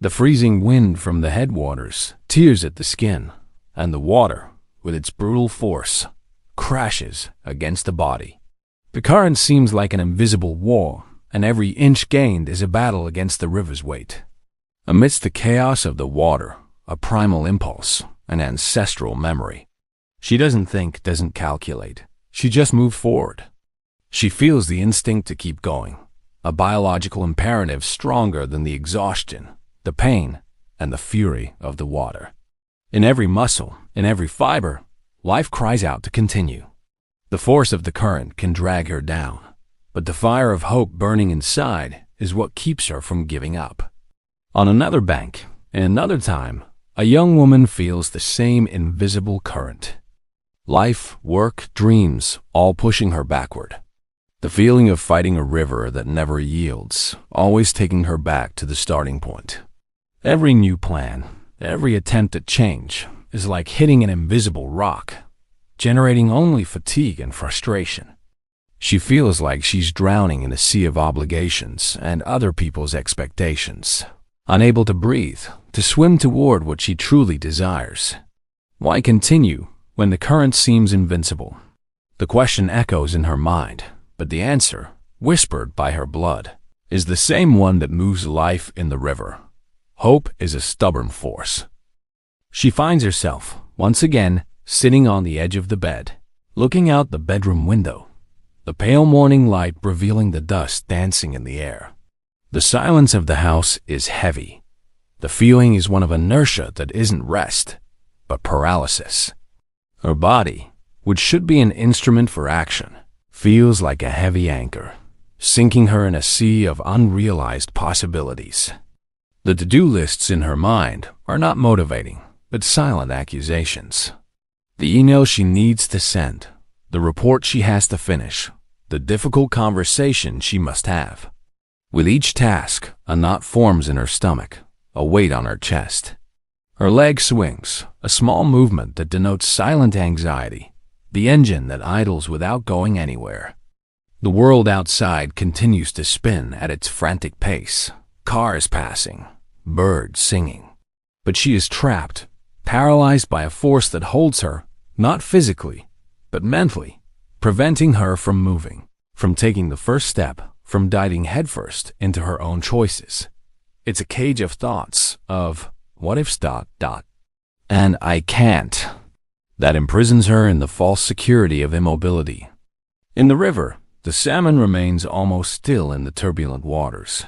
The freezing wind from the headwaters tears at the skin, and the water, with its brutal force, crashes against the body. The current seems like an invisible wall, and every inch gained is a battle against the river's weight. Amidst the chaos of the water, a primal impulse, an ancestral memory. She doesn't think, doesn't calculate. She just moves forward. She feels the instinct to keep going, a biological imperative stronger than the exhaustion, the pain, and the fury of the water. In every muscle, in every fiber, life cries out to continue. The force of the current can drag her down, but the fire of hope burning inside is what keeps her from giving up. On another bank, in another time, a young woman feels the same invisible current. Life, work, dreams, all pushing her backward. The feeling of fighting a river that never yields, always taking her back to the starting point. Every new plan, every attempt at change, is like hitting an invisible rock, generating only fatigue and frustration. She feels like she's drowning in a sea of obligations and other people's expectations, unable to breathe, to swim toward what she truly desires. Why continue when the current seems invincible? The question echoes in her mind, but the answer, whispered by her blood, is the same one that moves life in the river. Hope is a stubborn force. She finds herself, once again, sitting on the edge of the bed, looking out the bedroom window, the pale morning light revealing the dust dancing in the air. The silence of the house is heavy. The feeling is one of inertia that isn't rest, but paralysis. Her body, which should be an instrument for action, feels like a heavy anchor, sinking her in a sea of unrealized possibilities. The to-do lists in her mind are not motivating, but silent accusations. The email she needs to send, the report she has to finish, the difficult conversation she must have. With each task, a knot forms in her stomach, a weight on her chest. Her leg swings, a small movement that denotes silent anxiety, the engine that idles without going anywhere. The world outside continues to spin at its frantic pace, cars passing, birds singing. But she is trapped, paralyzed by a force that holds her, not physically, but mentally, preventing her from moving, from taking the first step, from diving headfirst into her own choices. It's a cage of thoughts, of what ifs ... and I can't, that imprisons her in the false security of immobility. In the river, the salmon remains almost still in the turbulent waters.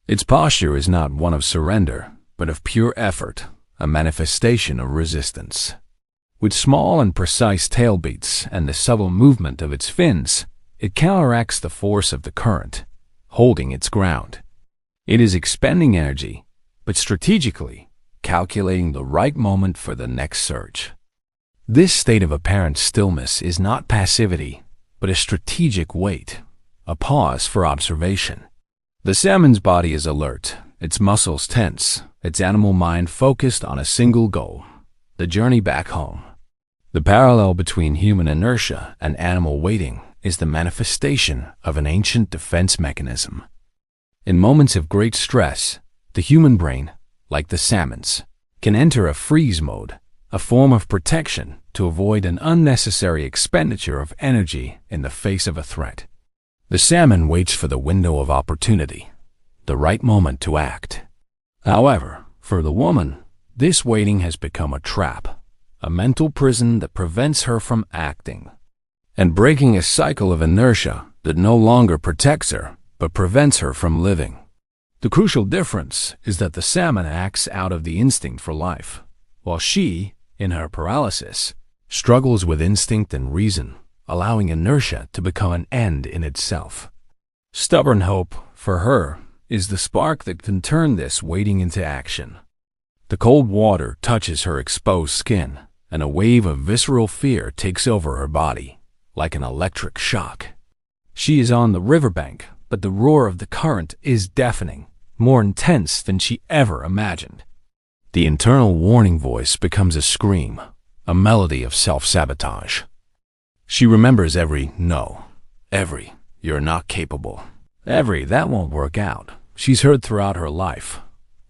Its posture is not one of surrender, but of pure effort, a manifestation of resistance. With small and precise tail beats and the subtle movement of its fins, it counteracts the force of the current, holding its ground. It is expending energy, but strategically, calculating the right moment for the next surge. This state of apparent stillness is not passivity, but a strategic wait, a pause for observation. The salmon's body is alert, its muscles tense, its animal mind focused on a single goal, the journey back home. The parallel between human inertia and animal waiting is the manifestation of an ancient defense mechanism. In moments of great stress, the human brain, like the salmon's, can enter a freeze mode, a form of protection to avoid an unnecessary expenditure of energy in the face of a threat. The salmon waits for the window of opportunity, the right moment to act. However, for the woman, this waiting has become a trap, a mental prison that prevents her from acting, and breaking a cycle of inertia that no longer protects her, but prevents her from living. The crucial difference is that the salmon acts out of the instinct for life, while she, in her paralysis, struggles with instinct and reason, allowing inertia to become an end in itself. Stubborn hope, for her, is the spark that can turn this waiting into action. The cold water touches her exposed skin, and a wave of visceral fear takes over her body, like an electric shock. She is on the riverbank, but the roar of the current is deafening, more intense than she ever imagined. The internal warning voice becomes a scream, a melody of self-sabotage. She remembers every no, every you're not capable, every that won't work out she's heard throughout her life.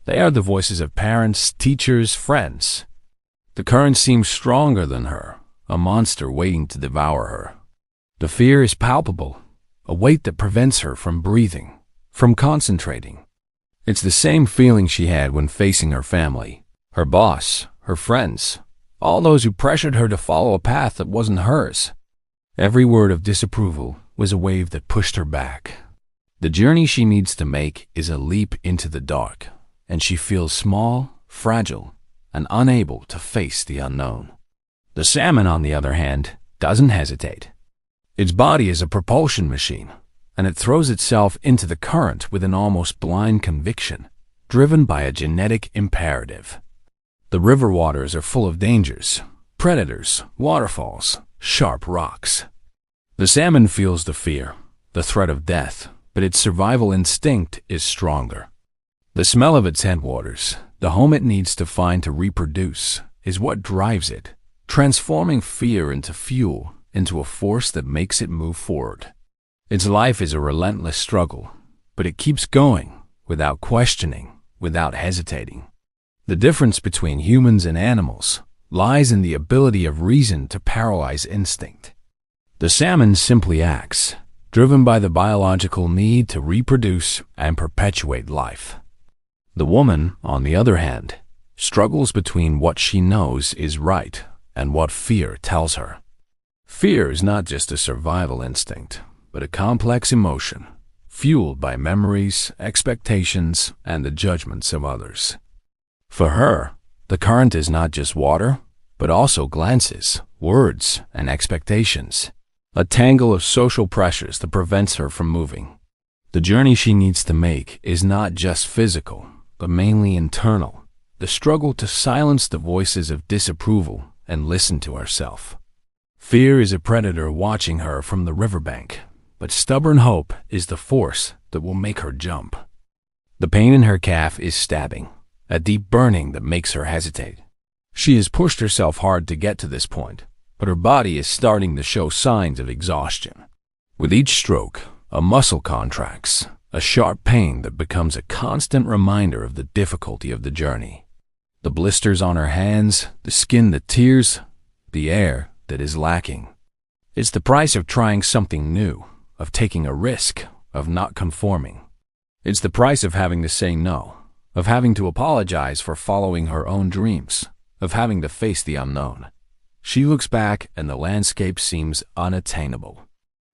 They are the voices of parents, teachers, friends. The current seems stronger than her, a monster waiting to devour her. The fear is palpable, a weight that prevents her from breathing, from concentrating. It's the same feeling she had when facing her family, her boss, her friends, all those who pressured her to follow a path that wasn't hers. Every word of disapproval was a wave that pushed her back. The journey she needs to make is a leap into the dark, and she feels small, fragile, and unable to face the unknown. The salmon, on the other hand, doesn't hesitate. Its body is a propulsion machine, and it throws itself into the current with an almost blind conviction, driven by a genetic imperative. The river waters are full of dangers, predators, waterfalls, sharp rocks. The salmon feels the fear, the threat of death, but its survival instinct is stronger. The smell of its headwaters, the home it needs to find to reproduce, is what drives it, transforming fear into fuel, into a force that makes it move forward. Its life is a relentless struggle, but it keeps going, without questioning, without hesitating. The difference between humans and animals lies in the ability of reason to paralyze instinct. The salmon simply acts, driven by the biological need to reproduce and perpetuate life. The woman, on the other hand, struggles between what she knows is right and what fear tells her. Fear is not just a survival instinct, but a complex emotion, fueled by memories, expectations, and the judgments of others. For her, the current is not just water, but also glances, words, and expectations, a tangle of social pressures that prevents her from moving. The journey she needs to make is not just physical, but mainly internal, the struggle to silence the voices of disapproval and listen to herself. Fear is a predator watching her from the riverbank, but stubborn hope is the force that will make her jump. The pain in her calf is stabbing, a deep burning that makes her hesitate. She has pushed herself hard to get to this point, but her body is starting to show signs of exhaustion. With each stroke, a muscle contracts, a sharp pain that becomes a constant reminder of the difficulty of the journey. The blisters on her hands, the skin that tears, the air that is lacking. It's the price of trying something new, of taking a risk, of not conforming. It's the price of having to say no, of having to apologize for following her own dreams, of having to face the unknown. She looks back and the landscape seems unattainable.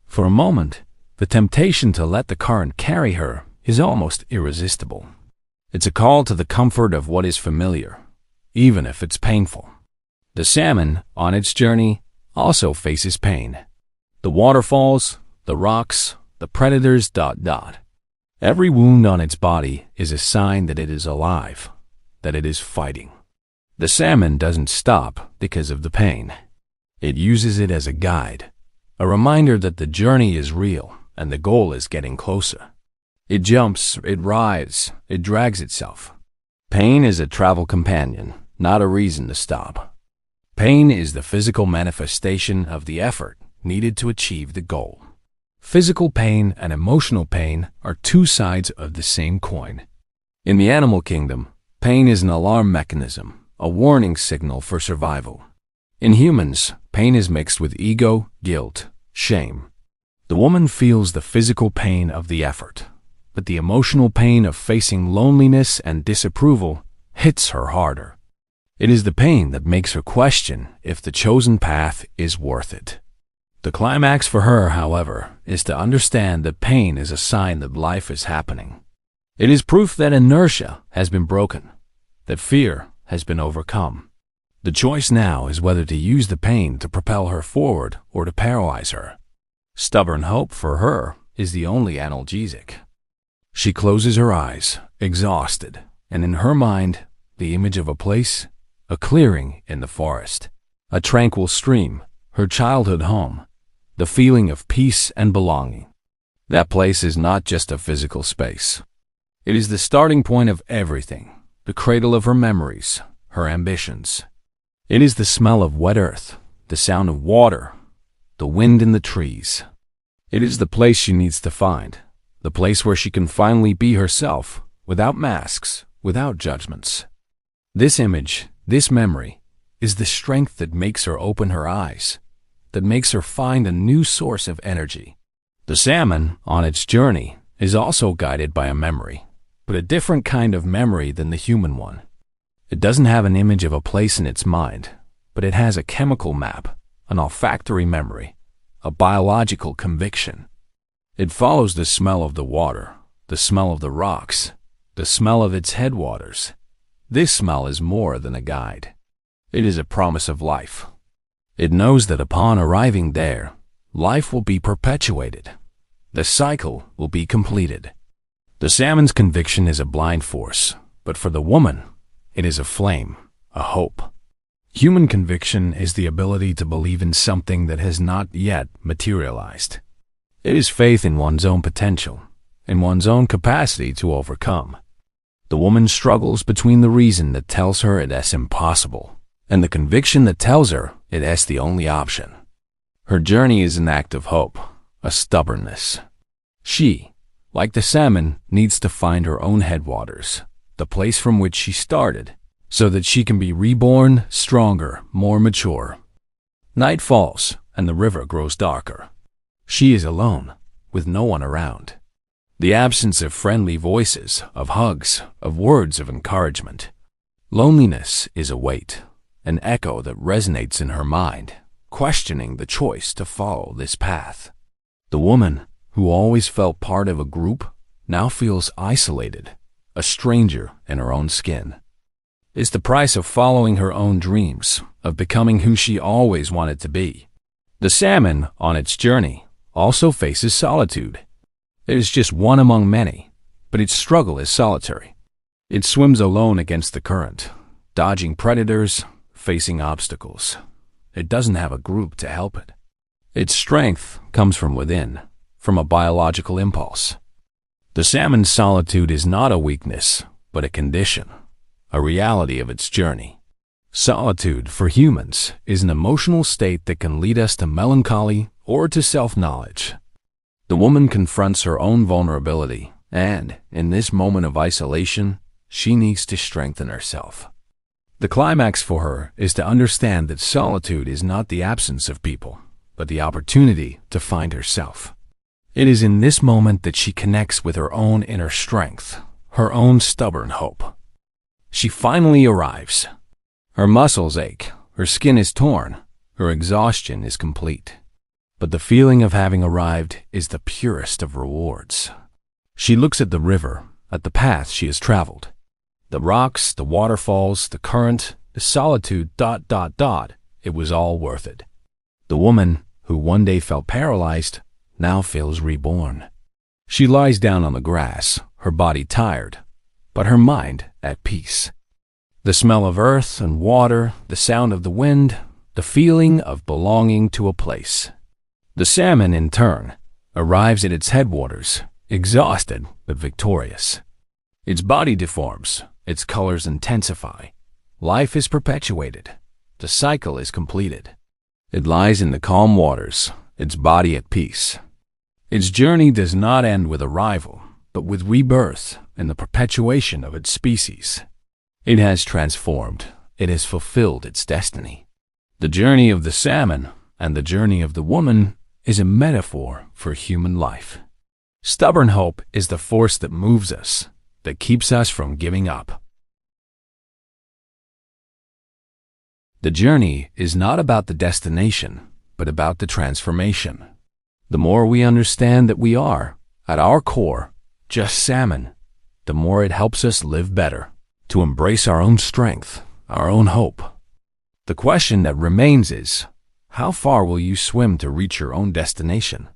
For a moment, the temptation to let the current carry her is almost irresistible. It's a call to the comfort of what is familiar, even if it's painful. The salmon, on its journey, also faces pain. The waterfalls, the rocks, the predators, ... Every wound on its body is a sign that it is alive, that it is fighting. The salmon doesn't stop because of the pain. It uses it as a guide, a reminder that the journey is real and the goal is getting closer. It jumps, it writhes, it drags itself. Pain is a travel companion, not a reason to stop. Pain is the physical manifestation of the effort needed to achieve the goal. Physical pain and emotional pain are two sides of the same coin. In the animal kingdom, pain is an alarm mechanism, a warning signal for survival. In humans, pain is mixed with ego, guilt, shame. The woman feels the physical pain of the effort, but the emotional pain of facing loneliness and disapproval hits her harder. It is the pain that makes her question if the chosen path is worth it. The climax for her, however, is to understand that pain is a sign that life is happening. It is proof that inertia has been broken, that fear has been overcome. The choice now is whether to use the pain to propel her forward or to paralyze her. Stubborn hope for her is the only analgesic. She closes her eyes, exhausted, and in her mind, the image of a place, a clearing in the forest, a tranquil stream, her childhood home, the feeling of peace and belonging. That place is not just a physical space. It is the starting point of everything, the cradle of her memories, her ambitions. It is the smell of wet earth, the sound of water, the wind in the trees. It is the place she needs to find, the place where she can finally be herself, without masks, without judgments. This image, this memory, is the strength that makes her open her eyes, that makes her find a new source of energy. The salmon, on its journey, is also guided by a memory, but a different kind of memory than the human one. It doesn't have an image of a place in its mind, but it has a chemical map, an olfactory memory, a biological conviction. It follows the smell of the water, the smell of the rocks, the smell of its headwaters. This smell is more than a guide. It is a promise of life. It knows that upon arriving there, life will be perpetuated. The cycle will be completed. The salmon's conviction is a blind force, but for the woman, it is a flame, a hope. Human conviction is the ability to believe in something that has not yet materialized. It is faith in one's own potential, in one's own capacity to overcome. The woman struggles between the reason that tells her it is impossible and the conviction that tells her it is the only option. Her journey is an act of hope, a stubbornness. She, like the salmon, needs to find her own headwaters, the place from which she started, so that she can be reborn, stronger, more mature. Night falls, and the river grows darker. She is alone, with no one around. The absence of friendly voices, of hugs, of words of encouragement. Loneliness is a weight, an echo that resonates in her mind, questioning the choice to follow this path. The woman, who always felt part of a group, now feels isolated, a stranger in her own skin. It's the price of following her own dreams, of becoming who she always wanted to be. The salmon, on its journey, also faces solitude. It is just one among many, but its struggle is solitary. It swims alone against the current, dodging predators, facing obstacles. It doesn't have a group to help it. Its strength comes from within, from a biological impulse. The salmon's solitude is not a weakness, but a condition, a reality of its journey. Solitude, for humans, is an emotional state that can lead us to melancholy or to self-knowledge. The woman confronts her own vulnerability, and, in this moment of isolation, she needs to strengthen herself. The climax for her is to understand that solitude is not the absence of people, but the opportunity to find herself. It is in this moment that she connects with her own inner strength, her own stubborn hope. She finally arrives. Her muscles ache, her skin is torn, her exhaustion is complete. But the feeling of having arrived is the purest of rewards. She looks at the river, at the path she has traveled. The rocks, the waterfalls, the current, the solitude, it was all worth it. The woman, who one day felt paralyzed, now feels reborn. She lies down on the grass, her body tired, but her mind at peace. The smell of earth and water, the sound of the wind, the feeling of belonging to a place. The salmon, in turn, arrives at its headwaters, exhausted but victorious. Its body deforms, its colors intensify. Life is perpetuated. The cycle is completed. It lies in the calm waters, its body at peace. Its journey does not end with arrival, but with rebirth and the perpetuation of its species. It has transformed. It has fulfilled its destiny. The journey of the salmon and the journey of the woman is a metaphor for human life. Stubborn hope is the force that moves us, that keeps us from giving up. The journey is not about the destination, but about the transformation. The more we understand that we are, at our core, just salmon, the more it helps us live better, to embrace our own strength, our own hope. The question that remains is, how far will you swim to reach your own destination?